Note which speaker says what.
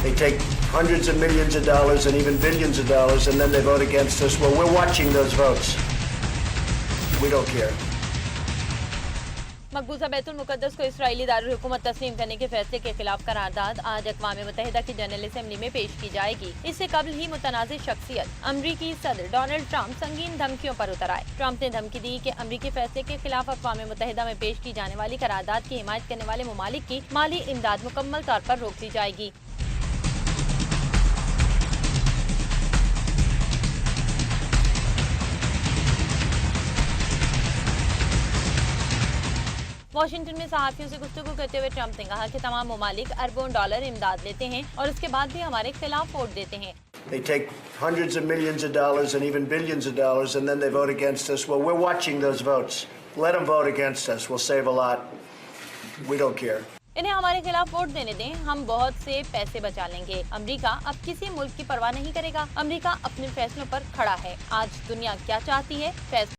Speaker 1: They take hundreds of millions of dollars and even billions of dollars, and then they vote against us. Well, we're watching those votes. We don't care.
Speaker 2: मकबूजा Betul मुकद्दस को Israeli Darul हुकूमत तस्लीम करने के फैसले के खिलाफ करारदाद आज अक़वाम मुत्तहिदा की जनरल असेंबली में पेश की जाएगी। इससे कबल ही मुतनाज़िर शख्सियत अमरीकी सदर डोनाल्ड ट्रंप संगीन धमकियों पर उतर आए। ट्रंप ने धमकी दी कि अमरीकी फैसले के खिलाफ अक़वाम मुत्तहिदा में पेश की जाने वाली करारदाद की हिमायत करने वाले ममालिक की माली इमदाद मुकम्मल तौर पर रोक दी जाएगी। वाशिंगटन में सहाफ़ियों से गुफ्तगू करते हुए ट्रंप ने कहा कि तमाम ममालिक अरबों डॉलर इमदाद लेते हैं और उसके बाद भी हमारे खिलाफ वोट देते हैं।
Speaker 1: They take hundreds of millions of dollars and even billions of dollars, and then they vote against us. Well, we're watching those votes. Let them vote against us. We'll save a lot. We don't care.
Speaker 2: इन्हें हमारे खिलाफ vote देने दें, हम बहुत से पैसे बचा लेंगे। अमेरिका अब किसी मुल्क की परवाह नहीं करेगा। अमेरिका अपने फैसलों पर खड़ा है। आज दुनिया क्या चाहती है, फैसला